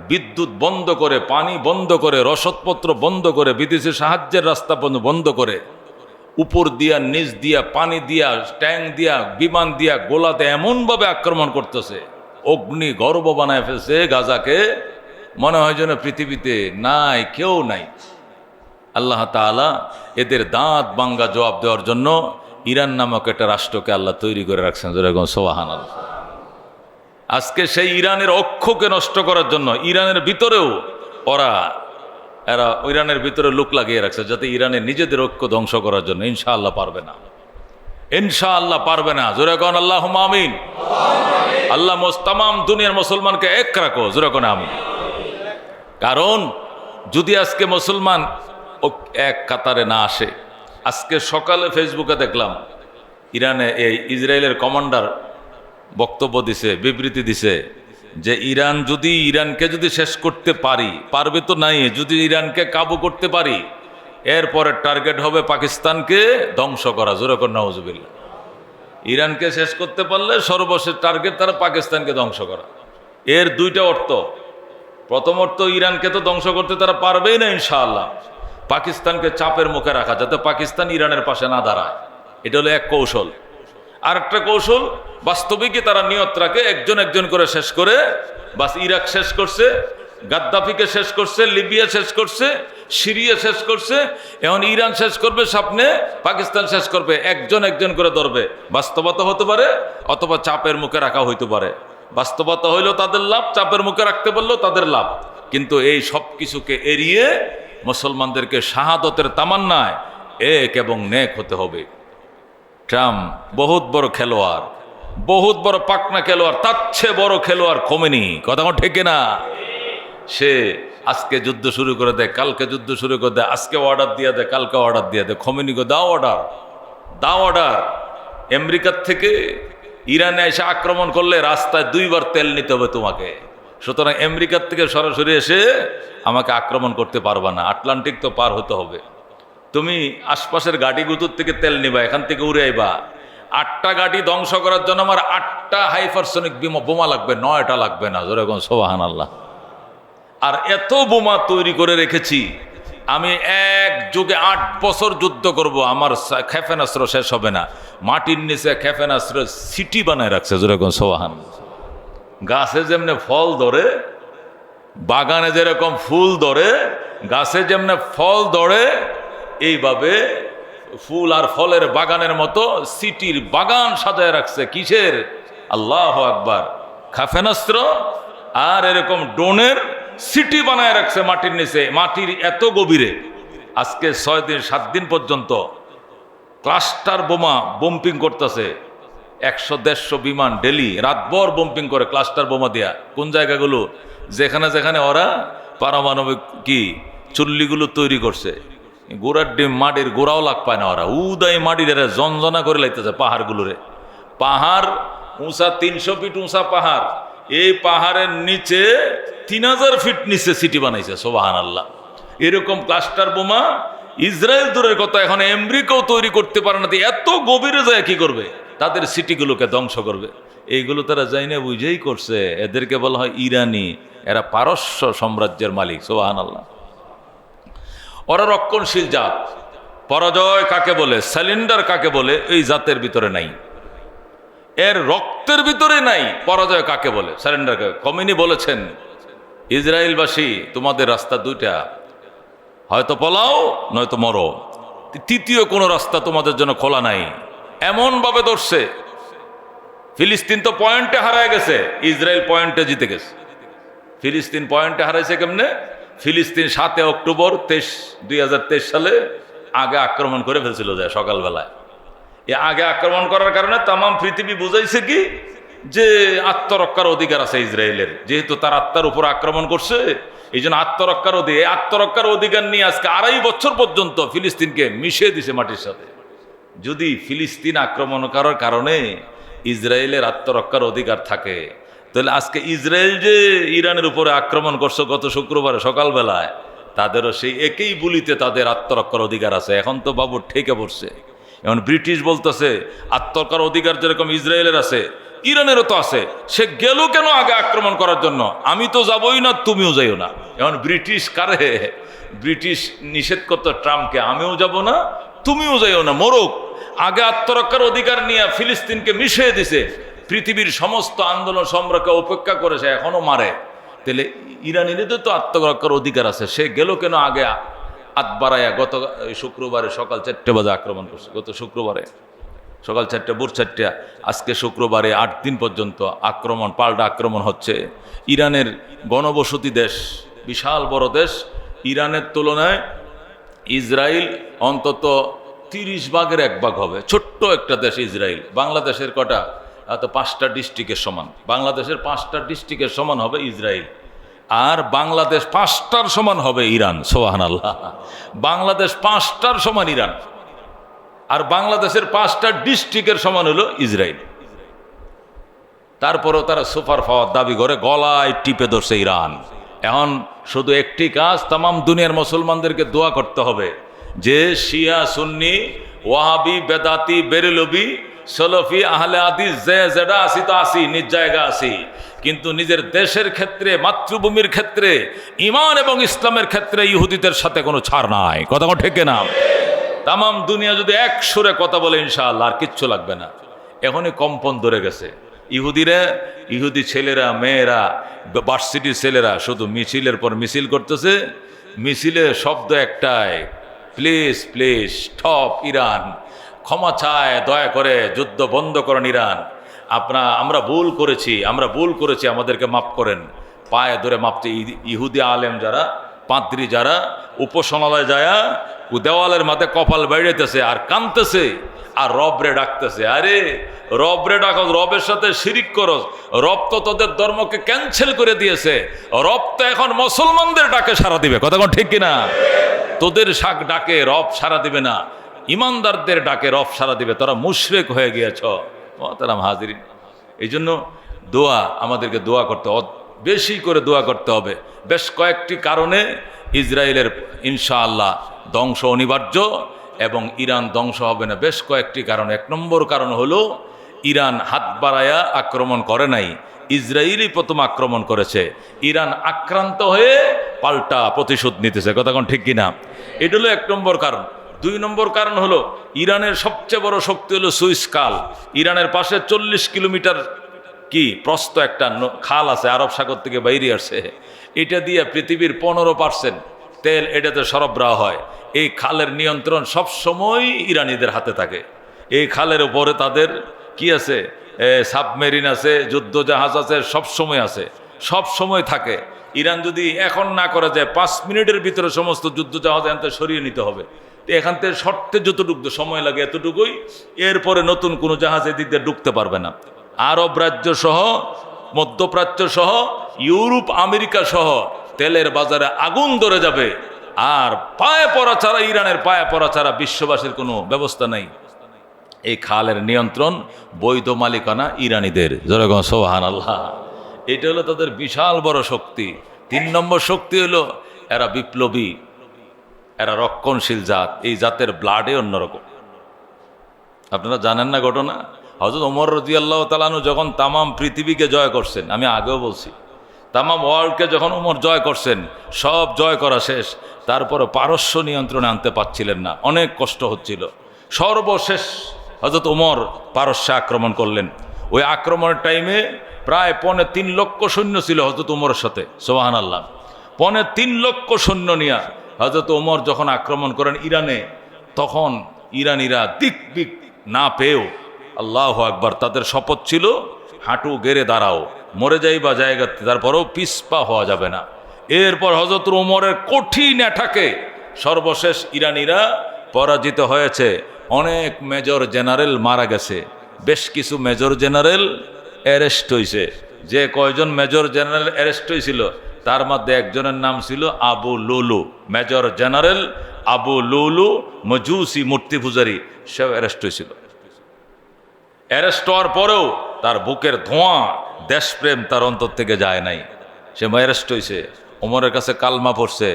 বিদ্যুৎ বন্ধ করে, পানি বন্ধ করে, রসদপত্র বন্ধ করে, বিদেশি সাহায্যের রাস্তা বন্ধ করে, উপর দিয়া, নিচ দিয়া, পানি দিয়া, ট্যাঙ্ক দিয়া, বিমান দিয়া, গোলাতে এমনভাবে আক্রমণ করতেছে, অগ্নি গর্ভ বানায় ফেলছে গাজাকে। মনে হয় যেন পৃথিবীতে নাই, কেউ নাই। আল্লাহ তাআলা এদের দাঁত ভাঙ্গা জবাব দেওয়ার জন্য ইরান নামক একটা রাষ্ট্রকে আল্লাহ তৈরি করে রাখছেন। যেরকম সুবহানাল্লাহ। আজকে সেই ইরানের অক্ষকে নষ্ট করার জন্য ইরানের ভিতরেও এরা ইরানের ভিতরে লোক লাগিয়ে রাখছে, যাতে ইরানের নিজেদের ঐক্য ধ্বংস করার জন্য। ইনশাআল্লাহ পারবে না, ইনশাআল্লাহ পারবে না। জোরে কোন আল্লাহুম্মা আমিন। আল্লাহ তামাম দুনিয়ার মুসলমানকে এক রাখো। জোরে কোন আমিন। কারণ যদি আজকে মুসলমান এক কাতারে না আসে, আজকে সকালে ফেসবুকে দেখলাম ইরানে এই ইসরায়েলের কমান্ডার বক্তব্য দিছে, বিবৃতি দিছে যে ইরানকে যদি শেষ করতে পারবে তো নাই, যদি ইরানকে কাবু করতে পারি, এরপরে টার্গেট হবে পাকিস্তানকে ধ্বংস করা। জোরে কর নাউজুবিল্লাহ। ইরানকে শেষ করতে পারলে সর্বশেষ টার্গেট তারা পাকিস্তানকে ধ্বংস করা। এর 2টা অর্থ। প্রথম অর্থ, ইরানকে তো ধ্বংস করতে তারা পারবেই না ইনশাআল্লাহ, পাকিস্তানকে চাপের মুখে রাখা, যাতে পাকিস্তান ইরানের পাশে না দাঁড়ায়। এটা হলো এক কৌশল। আর একটা কৌশল, বাস্তবিকই তারা নিয়ত রাখে একজন একজন করে শেষ করে, বাস ইরাক শেষ করছে, গাদ্দাফিকে শেষ করছে, লিবিয়া শেষ করছে, সিরিয়া শেষ করছে, এখন ইরান শেষ করবে, সামনে পাকিস্তান শেষ করবে, একজন একজন করে ধরবে। বাস্তবতা হতে পারে, অথবা চাপের মুখে রাখা হইতে পারে। বাস্তবতা হইলেও তাদের লাভ, চাপের মুখে রাখতে পারলেও তাদের লাভ। কিন্তু এই সব কিছুকে এড়িয়ে মুসলমানদেরকে শাহাদতের তামান্নায় এক এবং নেক হতে হবে। ট্রাম্প বহুত বড় খেলোয়াড়, বহুত বড় পাকনা খেলোয়াড়, তার চেয়ে বড় খেলোয়াড় খোমেনি। কথা ঠিক না? সে আজকে যুদ্ধ শুরু করে দেয়, কালকে যুদ্ধ শুরু করে দেয়, আজকে অর্ডার দিয়ে দেয়, কালকে অর্ডার দিয়ে দেয়। খোমেনিকে দাও অর্ডার। আমেরিকার থেকে ইরানে এসে আক্রমণ করলে রাস্তায় 2বার তেল নিতে হবে তোমাকে। সুতরাং আমেরিকার থেকে সরাসরি এসে আমাকে আক্রমণ করতে পারবা না, আটলান্টিক তো পার হতে হবে। তুমি আশপাশের গাড়িগুলোর থেকে তেল নিবা, এখান থেকে উড়ে আইবা। 8টা গাড়ি ধ্বংস করার জন্য আমার 8টা হাইপারসনিক বোমা লাগবে, 9টা লাগবে না। জোরে কোন সুবহানাল্লাহ। আর এত বোমা তৈরি করে রেখেছি, আমি এক যুগে 8 বছর যুদ্ধ করব, আমার ক্ষেপণাস্ত্র শেষ হবে না। মাটির নিচে ক্ষেপণাস্ত্র সিটি বানায় রাখছে, যেরকম সোহান। গাছে যেমনে ফল ধরে, বাগানে যেরকম ফুল ধরে, গাছে যেমনে ফল ধরে, এইভাবে ফুল আর ফলের বাগানের মতো সিটির বাগান সাজায় রাখছে। কিসের? আল্লাহু আকবার। ক্ষেপণাস্ত্র আর এরকম ড্রোনের সিটি বানায় রাখছে মাটির নিচে, মাটির এত গভীরে। আজকে 6 দিন 7 দিন পর্যন্ত ক্লাস্টার বোমা বম্পিং করতেছে। 100-150 বিমান ডেলি রাতভর বম্পিং করে ক্লাস্টার বোমা দেয়া। কোন জায়গাগুলো? যেখানে যেখানে ওরা পারমাণবিক কি চুল্লিগুলো তৈরি করছে, গোড়ার ডিম মাটির গোড়াও লাগ পায় না ওরা, উদয় মাটির এরা জনজনা করে লাইতেছে পাহাড়গুলোরে। পাহাড় উঁচা 300 ফিট উঁচা পাহাড়, এই পাহাড়ের নিচে 3000 ফিট নিচে সিটি বানাইছে। সুবহানাল্লাহ। এরকম ক্লাস্টার বোমা ইসরায়েল দূরের কথা, এখন আমেরিকাও তৈরি করতে পারে না। এত গভীরে যায় কি করবে? তাদের সিটিগুলোকে ধ্বংস করবে। এইগুলো তারা যাই না বুঝেই করছে। এদেরকে বলা হয় ইরানি, এরা পারস্য সাম্রাজ্যের মালিক। সুবহানাল্লাহ। ওরা রক্ষণশীল জাত। পরাজয় কাকে বলে, স্যালেন্ডার কাকে বলে, এই জাতের ভিতরে নাই, এর রক্তের ভিতরে নাই পরাজয় কাকে বলে, স্যালেন্ডার কাকে। খমেনি বলেছেন, ইসরায়েলবাসী তোমাদের রাস্তা দুইটা, হয়তো পলাও নয়তো মরো, তৃতীয় কোনো রাস্তা তোমাদের জন্য খোলা নাই। এমন ভাবে ধরছে, ফিলিস্তিন তো পয়েন্টে হারায় গেছে, ইসরায়েল পয়েন্টে জিতে গেছে। ফিলিস্তিন পয়েন্টে হারাইছে কেমনে? ফিলিস্তিন 7 অক্টোবর 2023 সালে আগে আক্রমণ করে ফেলছিল যায় সকালবেলায়। এ আগে আক্রমণ করার কারণে তাম পৃথিবী বুঝাইছে কি যে আত্মরক্ষার অধিকার আছে ইসরায়েলের, যেহেতু তার আত্মার উপর আক্রমণ করছে, এই জন্য আত্মরক্ষার অধিকার নিয়ে আজকে 2.5 বছর পর্যন্ত ফিলিস্তিনকে মিশিয়ে দিছে মাটির সাথে। যদি ফিলিস্তিন আক্রমণ করার কারণে ইসরায়েলের আত্মরক্ষার অধিকার থাকে, তাহলে আজকে ইসরায়েল যে ইরানের উপরে আক্রমণ করছে গত শুক্রবারে সকালবেলায়, তাদেরও সেই একই বুলিতে তাদের আত্মরক্ষার অধিকার আছে। এখন তো বাবু ঠেকে পড়ছে। এখন ব্রিটিশ বলতেছে আত্মরক্ষার অধিকার যেরকম ইসরায়েলের আছে, ইরানেরও তো আছে। সে গেল কেন আগে আক্রমণ করার জন্য? আমি তো যাবই না, তুমিও যাইও না। এখন ব্রিটিশ কারে? ব্রিটিশ নিষেধ করতো ট্রাম্পকে, আমিও যাব না তুমিও যাইও না, মরুক। আগে আত্মরক্ষার অধিকার নিয়ে ফিলিস্তিনকে মিশিয়ে দিছে। পৃথিবীর সমস্ত আন্দোলন সম্রাটকে উপেক্ষা করেছে, এখনো মারে। তাহলে ইরানিদের তো আত্মরক্ষার অধিকার আছে, সে গেল কেন আগে হাত বাড়াইয়া? গত শুক্রবারে সকাল 4টে বাজে আক্রমণ করছে। গত শুক্রবারে সকাল 4টে, ভোর 4টে। আজকে শুক্রবারে 8 দিন পর্যন্ত আক্রমণ, পাল্টা আক্রমণ হচ্ছে। ইরানের গণবসতি দেশ, বিশাল বড় দেশ। ইরানের তুলনায় ইসরায়েল অন্তত 30 ভাগের 1 ভাগ হবে। ছোট্ট একটা দেশ ইসরায়েল। বাংলাদেশের কটা? তো 5টা ডিস্ট্রিক্টের সমান। বাংলাদেশের 5টা ডিস্ট্রিক্টের সমান হবে ইসরায়েল। আর বাংলাদেশ 5টার সমান হবে ইরান। সুবহানাল্লাহ। বাংলাদেশ 5টার সমান ইরান, আর বাংলাদেশের 5টা ডিস্ট্রিক্টের সমান হলো ইসরায়েল। তারপরেও তারা সুপার পাওয়ার দাবি করে, গলায় টিপে ধরছে ইরান। এখন শুধু একটি কাজ, তামাম দুনিয়ার মুসলমানদেরকে দোয়া করতে হবে যে শিয়া, সুন্নি, ওয়াহাবি, বেদাতি, বেরেলবি, সলফি, আহলে হাদিস যে যেটা আসি তো আসি, নিজ জায়গা আসি, কিন্তু নিজের দেশের ক্ষেত্রে, মাতৃভূমির ক্ষেত্রে, ইমান এবং ইসলামের ক্ষেত্রে ইহুদিদের সাথে কোনো ছাড় নাই। কথা ঠিক না? তামাম দুনিয়া যদি এক সুরে কথা বলে, ইনশাআল্লাহ আর কিচ্ছু লাগবে না। এখনই কম্পন ধরে গেছে। ইহুদি ছেলেরা, মেয়েরা, ভার্সিটির ছেলেরা শুধু মিছিলের পর মিছিল করতেছে। মিছিলে শব্দ একটাই, প্লিজ প্লিজ স্টপ ইরান। ক্ষমা চায়, দয়া করে যুদ্ধ বন্ধ করেন ইরান। আমরা ভুল করেছি, আমাদেরকে মাফ করেন। পায়ে ধরে মাপতে ইহুদি আলেম যারা, পাদ্রী যারা, উপাসনালয় যায় দেওয়ালের মাথায় কপাল বেড়েতেছে আর কাঁদতেছে আর রবরে ডাকতেছে। আরে রবরে ডাকো, রবের সাথে শিরিক করো। রব তো তোদের ধর্মকে ক্যান্সেল করে দিয়েছে। রব তো এখন মুসলমানদের ডাকে সাড়া দিবে। কথা ঠিক কিনা? তোদের শাক ডাকে রব সাড়া দিবে না, ইমানদারদের ডাকে রব সাড়া দিবে। তোরা মুশরিক হয়ে গিয়েছ। তারা হাজিরিন, এই জন্য দোয়া, আমাদেরকে দোয়া করতে, বেশি করে দোয়া করতে হবে। বেশ কয়েকটি কারণে ইসরায়েলের ইনশাআল্লাহ ধ্বংস অনিবার্য, এবং ইরান ধ্বংস হবে না। বেশ কয়েকটি কারণ। 1 নম্বর কারণ হলো, ইরান হাত বাড়ায়া আক্রমণ করে নাই, ইসরায়েলই প্রথম আক্রমণ করেছে। ইরান আক্রান্ত হয়ে পাল্টা প্রতিশোধ নিতেছে। কথা ঠিক কিনা? এটা হলো 1 নম্বর কারণ। 2 নম্বর কারণ হলো ইরানের সবচেয়ে বড় শক্তি হলো সুইস খাল। ইরানের পাশে 40 কিলোমিটার কি প্রস্থ একটা খাল আছে, আরব সাগর থেকে বাইরে আসছে। এটা দিয়ে পৃথিবীর 15% তেল এটাতে সরবরাহ হয়। এই খালের নিয়ন্ত্রণ সব সময় ইরানিদের হাতে থাকে। এই খালের উপরে তাদের কি আছে, সাবমেরিন আছে, যুদ্ধ জাহাজ আছে, সব সময় আছে, সব সময় থাকে। ইরান যদি এখন না করা যায় 5 মিনিটের ভিতরে সমস্ত যুদ্ধ জাহাজ এখান থেকে সরিয়ে নিতে হবে। তো এখান থেকে শর্তে যতটুকু সময় লাগে এতটুকুই, এরপরে নতুন কোনো জাহাজ এদিক দিয়ে ঢুকতে পারবে না। আরব রাজ্য সহ, মধ্যপ্রাচ্য সহ, ইউরোপ আমেরিকা সহ তেলের বাজারে আগুন ধরে যাবে। আর পায়ে পড়া ছাড়া, ইরানের পায়ে পড়া ছাড়া বিশ্ববাসীর কোনো ব্যবস্থা নাই। এই খালের নিয়ন্ত্রণ বৈধ মালিকানা ইরানিদের। যেরকম সুবহানাল্লাহ। এটা হলো তাদের বিশাল বড় শক্তি। 3 নম্বর শক্তি হলো এরা বিপ্লবী, এরা রক্ষণশীল জাত। এই জাতের ব্লাডে অন্যরকম। আপনারা জানেন না ঘটনা, হযরত ওমর রাদিয়াল্লাহু তাআলা আনহু যখন তামাম পৃথিবীকে জয় করছেন, আমি আগেও বলছি, তামাম ওয়ার্ল্ডকে যখন ওমর জয় করছেন, সব জয় করা শেষ, তারপরে পারস্য নিয়ন্ত্রণে আনতে পারছিলেন না, অনেক কষ্ট হচ্ছিল। সর্বশেষ হযরত ওমর পারস্যে আক্রমণ করলেন। ওই আক্রমণের টাইমে প্রায় 3.25 লক্ষ সৈন্য ছিল হযরত ওমরের সাথে। সুবহানাল্লাহ। 3.25 লক্ষ সৈন্য নিয়ে হযরত ওমর যখন আক্রমণ করেন ইরানে, তখন ইরানিরা দিক দিক না পেয়েও, আল্লাহু আকবার, তাদের শপথ ছিল হাঁটু গেড়ে দাঁড়াও, মরে যাইবা জায়গাতে, তারপরেও পিছপা হওয়া যাবে না। এরপর হযরত ওমরের কঠিন অ্যাটাকে সর্বশেষ ইরানিরা পরাজিত হয়েছে। অনেক মেজর জেনারেল মারা গেছে, বেশ কিছু মেজর জেনারেল অ্যারেস্ট হয়েছে। যে কয়জন মেজর জেনারেল অ্যারেস্ট হয়েছিল তার মধ্যে একজনের নাম ছিল আবু লুলু। মেজর জেনারেল আবু লুলু মজুসি, মূর্তি পূজারী, সেও অ্যারেস্ট হয়েছিল। অ্যারেস্ট হওয়ার পরেও তার বুকের ধোঁয়া, দেশপ্রেম তার অন্তর থেকে যায় নাই। সে অ্যারেস্ট হয়েছে, ওমরের কাছে কালমা পড়ছে,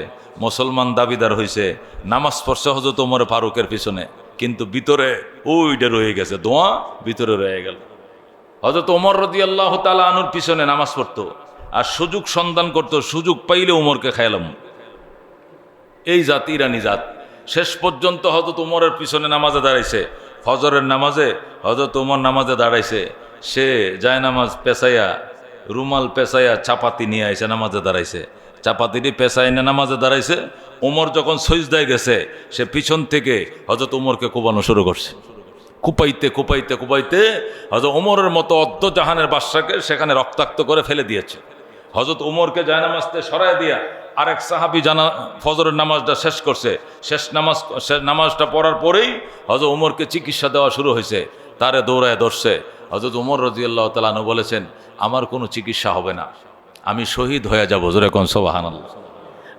মুসলমান দাবিদার হয়েছে, নামাজ পড়ছে হযরত ওমর ফারুকের পিছনে, কিন্তু ভিতরে ওইটা রয়ে গেছে, ধোঁয়া ভিতরে রয়ে গেল। হযরত ওমর রাদিয়াল্লাহু তাআলা আনহুর পিছনে নামাজ পড়তো আর সুযোগ সন্ধান করতো, সুযোগ পাইলে ওমরকে খাইলাম। এই জাত ইরানি জাত। শেষ পর্যন্ত হযরত ওমরের পিছনে নামাজে দাঁড়াইছে। ফজরের নামাজে হযরত ওমর নামাজে দাঁড়াইছে, সে যায় নামাজ পেঁচাইয়া, রুমাল পেঁচাইয়া চাপাতি নিয়ে আইসে নামাজে দাঁড়াইছে। চাপাতিটি পেঁচাই না নামাজে দাঁড়াইছে। ওমর যখন সজদায় গেছে, সে পিছন থেকে হযরত ওমরকে কোপানো শুরু করছে। কুপাইতে কুপাইতে কুপাইতে হযরত ওমরের মতো অদ্দজাহানের বাদশাকে সেখানে রক্তাক্ত করে ফেলে দিয়েছে। হযরত ওমরকে জায়নামাজতে সরায় দিয়া আরেক সাহাবী ফজরের নামাজটা শেষ করছে। শেষ নামাজটা পড়ার পরেই হযরত ওমরকে চিকিৎসা দেওয়া শুরু হয়েছে। তারে দৌড়ায় ধরছে। হযরত ওমর রাদিয়াল্লাহু তাআলা আনহু বলেছেন, আমার কোনো চিকিৎসা হবে না, আমি শহীদ হয়ে যাব। জোরে কোন সুবহানাল্লাহ।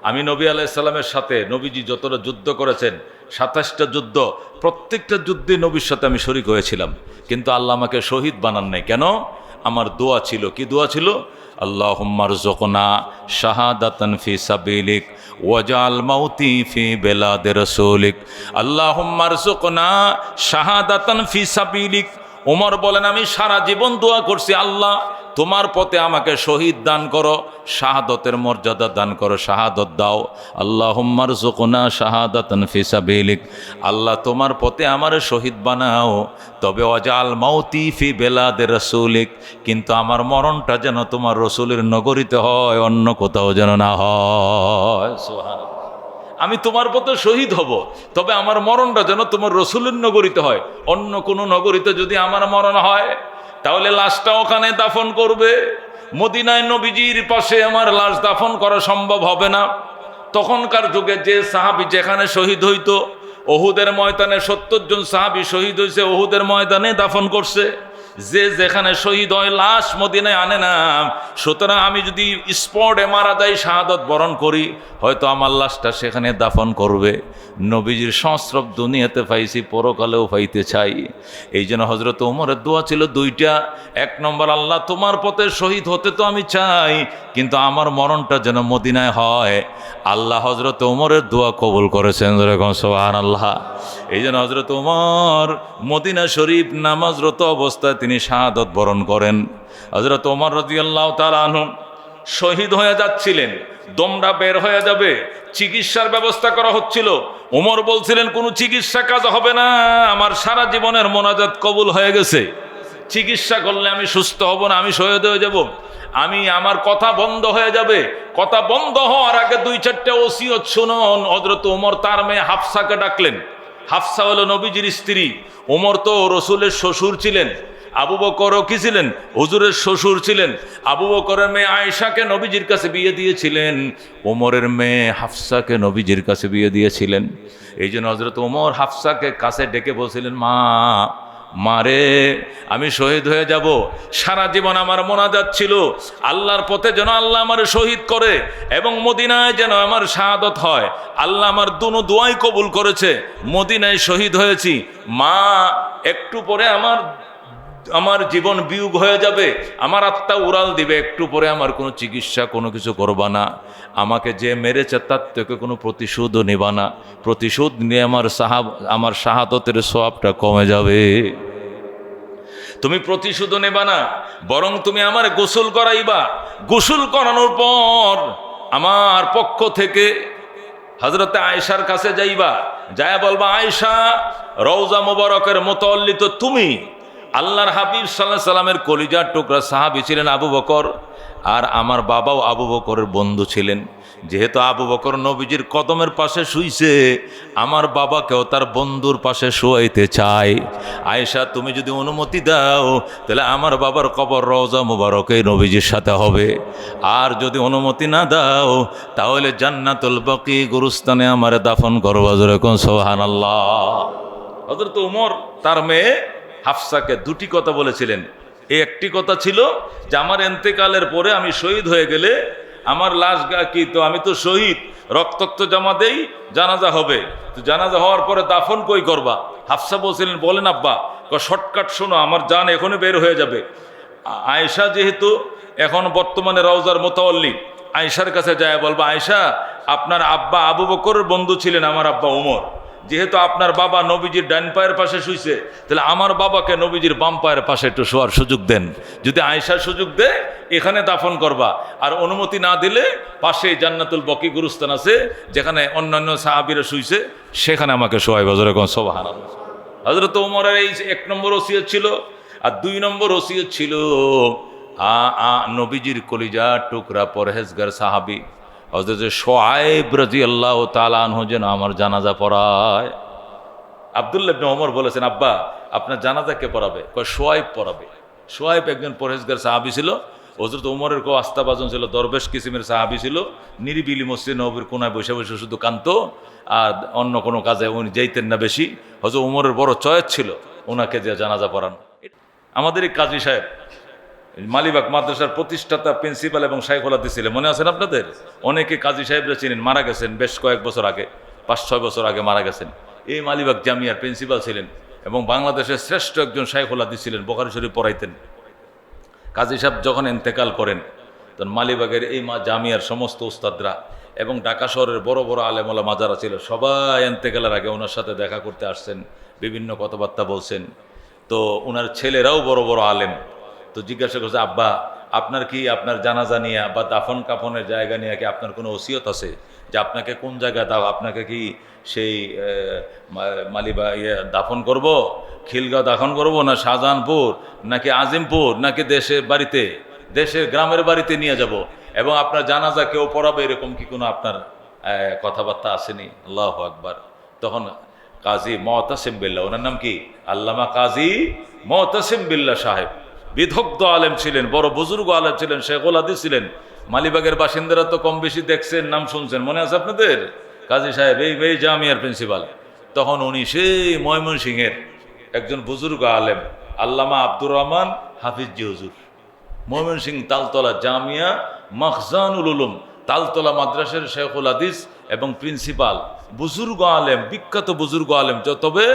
আমি নবী আলাইহিস সালামের সাথে, নবীজি যতটা যুদ্ধ করেছেন 27টা যুদ্ধ, প্রত্যেকটা যুদ্ধে নবীর সাথে আমি শরীক হয়েছিলাম, কিন্তু আল্লাহ আমাকে শহীদ বানান নাই। কেন? আমার দোয়া ছিল। কি দোয়া ছিল? আল্লাহুম্মা রযুকনা শাহাদাতান ফি সাবিলিক ওয়াজআল মাউতি ফি বেলাদি রাসূলিক। আল্লাহুম্মা রযুকনা শাহাদাতান ফি সাবিলিক। ওমর বলেন, আমি সারা জীবন দোয়া করছি, আল্লাহ তোমার পথে আমাকে শহীদ দান করো, শাহাদতের মর্যাদা দান করো, শাহাদত দাও। আল্লাহুম্মা রযুকনা শাহাদাতান ফি সাবিলিক। আল্লাহ তোমার পথে আমার শহীদ বানাও, তবে ওয়াজআল মাউতি ফি বেলাদি রাসূলিক, কিন্তু আমার মরণটা যেন তোমার রসুলের নগরীতে হয়, অন্য কোথাও যেন না হয়। সুবহানাল্লাহ। আমি তোমার পথে শহীদ হব, তবে আমার মরণটা যেন তোমার রসুলের নগরীতে হয়। অন্য কোনো নগরীতে যদি আমার মরণ হয়, তাহলে লাশটা ওখানে দাফন করবে। মদিনায় নবীজির পাশে আমার লাশ দাফন করা সম্ভব হবে না। তখনকার যুগে যে সাহাবী যেখানে শহীদ হইতো, ওহুদের ময়দানে 70 জন সাহাবী শহীদ হয়েছে, ওহুদের ময়দানে দাফন করছে। যে যেখানে শহীদ হয় লাশ মদিনায় আনে না। সুতরাং আমি যদি স্পটে মারা যাই, শাহাদত বরণ করি, হয়তো আমার লাশটা সেখানে দাফন করবে। নবীজির সংস্রব দুনিয়াতে পাইছি, পরকালেও পাইতে চাই। এই জন্য হযরত ওমরের দোয়া ছিল 2টা। 1 নম্বর, আল্লাহ তোমার পথে শহীদ হতে তো আমি চাই, কিন্তু আমার মরণটা যেন মদিনায় হয়। আল্লাহ হযরত ওমরের দোয়া কবুল করেছেন। সুবহানাল্লাহ। এই জন্য হযরত ওমর মদিনা শরীফ নামাজরত অবস্থায় তিনি শাহাদত বরণ করেন। হযরত ওমর রাদিয়াল্লাহু তাআলা আনহু শহীদ হয়ে যাচ্ছিলেন, দমটা বের হয়ে যাবে, চিকিৎসার ব্যবস্থা করা হচ্ছিল। ওমর বলছিলেন কোনো চিকিৎসা কাজ হবে না, আমার সারা জীবনের মোনাজাত কবুল হয়ে গেছে, চিকিৎসা করলে আমি সুস্থ হব না, আমি শহীদ হয়ে যাব, আমার কথা বন্ধ হয়ে যাবে। কথা বন্ধ হওয়ার আগে 2-4টা ওসিয়ত শুনুন। হযরত ওমর তার মেয়ে হাফসাকে ডাকলেন। হাফসা হলো নবীজির স্ত্রী। ওমর তো রসুলের শ্বশুর ছিলেন, আবু বকরও কি ছিলেন? হুজুরের শ্বশুর ছিলেন। আবু বকরের মেয়ে আয়েশাকে নবীজির কাছে বিয়ে দিয়েছিলেন, ওমরের মেয়ে হাফসাকে নবীজির কাছে বিয়ে দিয়েছিলেন। এই জন্য হযরত ওমর হাফসাকে কাছে ডেকে বলছিলেন, মারে আমি শহীদ হয়ে যাব, সারা জীবন আমার মোনাজাত ছিল আল্লাহর পথে যেন আল্লাহ আমার শহীদ করে এবং মদিনায় যেন আমার শাহাদত হয়। আল্লাহ আমার দুনো দোয়াই কবুল করেছে, মদিনায় শহীদ হয়েছি। মা একটু পরে আমার জীবন বিয়োগ হয়ে যাবে, আমার আত্মা উড়াল দিবে, একটু পরে আমার কোনো চিকিৎসা কোনো কিছু করবা না, আমাকে যে মেরেছে তার থেকে কোনো প্রতিশোধও নেবা না, প্রতিশোধ নিয়ে আমার শাহাদতের সওয়াবটা কমে যাবে। তুমি প্রতিশোধও নেবা না, বরং তুমি আমার গোসল করাইবা। গোসল করানোর পর আমার পক্ষ থেকে হযরতে আয়েশার কাছে যাইবা, যায় বলবা, আয়েশা রওজা মুবারকের মুতাওয়াল্লি তো তুমি। আল্লাহর হাবিব সাল্লাল্লাহু আলাইহি সাল্লামের কলিজার টুকরা সাহাবী ছিলেন আবু বকর, আর আমার বাবাও আবু বকরের বন্ধু ছিলেন। যেহেতু আবু বকর নবীজির কদমের পাশে শুইছে, আমার বাবাকেও তার বন্ধুর পাশে শোয়াইতে চাই। আয়েশা তুমি যদি অনুমতি দাও তাহলে আমার বাবার কবর রওজা মুবারকে নবীজির সাথে হবে, আর যদি অনুমতি না দাও তাহলে জান্নাতুল বাকি গুরুস্থানে আমার দাফন করবা। যেরকম সুবহানাল্লাহ। হযরত ওমর তার মেয়ে হাফসাকে দুটি কথা বলেছিলেন। এই একটি কথা ছিল যে আমার ইন্তেকালের পরে আমি শহীদ হয়ে গেলে আমার লাশ কি তো আমি তো শহীদ, রক্তাক্ত জমা দেই, জানাজা হবে, তো জানাজা হওয়ার পরে দাফন কই করবা? হাফসা বলছিলেন, বলেন আব্বা। শর্টকাট শোনো, আমার জান এখনই বের হয়ে যাবে। আয়েশা যেহেতু এখন বর্তমানে রওজার মুতাওয়াল্লি, আয়েশার কাছে যায় বলবা, আয়েশা আপনার আব্বা আবু বকরের বন্ধু ছিলেন আমার আব্বা ওমর, যেহেতু আপনার বাবা নবীজির ডান পায়ের পাশে শুইছে, তাহলে আমার বাবাকে নবীজির বাম পায়ের পাশে একটু শোয়ার সুযোগ দেন। যদি আয়েশার সুযোগ দেয় এখানে দাফন করবা, আর অনুমতি না দিলে পাশে জান্নাতুল বকি গুরুস্থান আছে যেখানে অন্যান্য সাহাবীরা শুইছে, সেখানে আমাকে শোয়াইবা। যেরকম সুবহানাল্লাহ। হযরত ওমরের এই 1 নম্বর ওসিয়ত ছিল। আর 2 নম্বর ওসিয়ত ছিল নবীজির কলিজার টুকরা পরহেজগার সাহাবী হযরত শুআয়ব রাদিয়াল্লাহু তাআলা আনহু যেন আমার জানাজা পড়ায়। আব্দুল্লাহ ইবনে ওমর বলেছেন, আব্বা আপনার জানাজা কে পড়াবে? কয় শুআয়ব পড়াবে। শুআয়ব একজন পরহেজগার সাহাবী ছিল। হযরত ওমরের কেউ আস্থাভাজন ছিল, দরবেশ কিসিমের সাহাবী ছিল। নিরিবিলি মসজিদ নববীর কোনায় বসে বসে শুধু কাঁদতো, আর অন্য কোনো কাজে উনি যাইতেন না বেশি। হযরত ওমরের বড় চয়েস ছিল ওনাকে যে জানাজা পড়ানো। আমাদের এই কাজী সাহেব মালিবাগ মাদ্রাসার প্রতিষ্ঠাতা, প্রিন্সিপাল এবং শাইখুল হাদিস ছিলেন, মনে আছেন আপনাদের? অনেকে কাজী সাহেবরা চিনেন, মারা গেছেন বেশ কয়েক বছর আগে, 5-6 বছর আগে মারা গেছেন। এই মালিবাগ জামিয়ার প্রিন্সিপাল ছিলেন এবং বাংলাদেশের শ্রেষ্ঠ একজন শাইখুল হাদিস ছিলেন, বুখারী শরীফ পড়াইতেন। কাজী সাহেব যখন ইন্তেকাল করেন তখন মালিবাগের এই জামিয়ার সমস্ত উস্তাদরা এবং ঢাকা শহরের বড় বড় আলেম ওলামা যারা ছিল সবাই ইন্তেকালের আগে ওনার সাথে দেখা করতে আসছেন, বিভিন্ন কথাবার্তা বলছেন। তো ওনার ছেলেরাও বড় বড় আলেম। তো জিজ্ঞাসা করছে, আব্বা আপনার কি আপনার জানাজা নিয়ে বা দাফন কাফনের জায়গা নিয়ে কি আপনার কোনো ওসিয়ত আছে, যে আপনাকে কোন জায়গায় আপনাকে কি সেই মালিবা দাফন করব, খিলগাঁও দাফন করব, না শাহজাহানপুর, নাকি আজিমপুর, নাকি দেশের গ্রামের বাড়িতে নিয়ে যাব, এবং আপনার জানাজা কেউ পড়াবে, এরকম কি কোনো আপনার কথাবার্তা আসেনি? আল্লাহু আকবার। তখন কাজী মুতাসিম বিল্লাহ, ওনার নাম কি আল্লামা কাজী মুতাসিম বিল্লাহ সাহেব, বিদগ্ধ আলেম ছিলেন, বড় বুজুর্গ আলেম ছিলেন, শাইখুল হাদিস ছিলেন। মালিবাগের বাসিন্দারা তো কম বেশি দেখছেন, নাম শুনছেন, মনে আছে আপনাদের? কাজী সাহেব এই জামিয়ার প্রিন্সিপাল। তখন উনি সেই ময়মনসিংহের একজন বুজুর্গ আলেম আল্লামা আব্দুর রহমান হাফিজি হুজুর, ময়মনসিংহ তালতলা জামিয়া মাখজানুল উলুম তালতলা মাদ্রাসার শাইখুল হাদিস এবং প্রিন্সিপাল, বুজুর্গ আলেম, বিখ্যাত বুজুর্গ আলেম, তবে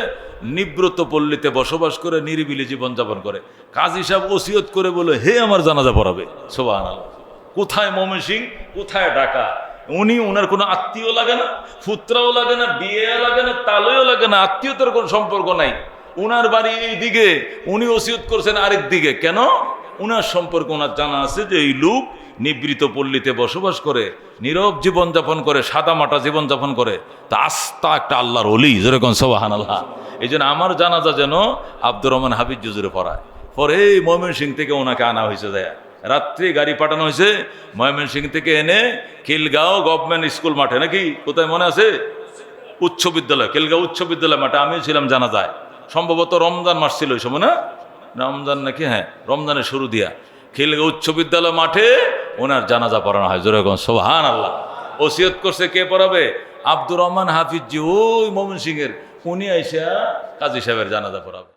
নিব্রত পল্লীতে বসবাস করে নিরিবিলি জীবনযাপন করে। কাজী সাহেব ওসিয়ত করে বলে, হে আমার জানাজা পড়াবে। সুবহানাল্লাহ। কোথায় ময়মনসিংহ, কোথায় ঢাকা, উনি ওনার কোনো আত্মীয় লাগে না, পুত্রাও লাগে না, বিয়ে লাগে না, তালুও লাগে না, আত্মীয়তার কোনো সম্পর্ক নাই। উনার বাড়ি এই দিকে, উনি ওসিয়ত করছেন আরেক দিকে। কেন? উনার সম্পর্কে ওনার জানা আছে যে এই লোক নিবৃত পল্লীতে বসবাস করে নীরব জীবনযাপন করে সাদামাটা জীবনযাপন করে, তা আস্থা একটা আল্লাহর ওলি, যেরকম সুবহানাল্লাহ। এই জন্য আমার জানাজা যেন আব্দুর রহমান হাফিজ জুজুরে পড়ায়। পরে ময়মনসিং থেকে ওনাকে আনা হয়েছে, দেয় রাত্রি গাড়ি পাঠানো হয়েছে ময়মনসিং থেকে এনে খিলগাঁও গভর্নমেন্ট স্কুল মাঠে, নাকি কোথায় মনে আছে, উচ্চ বিদ্যালয়, খিলগাঁও উচ্চ বিদ্যালয় মাঠে আমিও ছিলাম জানাজায়। সম্ভবত রমজান মাস ছিল ওই সময়, না রমজান নাকি, হ্যাঁ রমজানের শুরু দিয়া খিলগাঁও উচ্চ বিদ্যালয় মাঠে ওনার জানাজা পড়ানো হয়। যেরকম সুবহানাল্লাহ। ওসিয়ত করছে কে পড়াবে? আব্দুর রহমান হাফিজ জি, ওই ময়মনসিংহের, উনি আইসা কাজী সাহেবের জানাজা পড়াবে।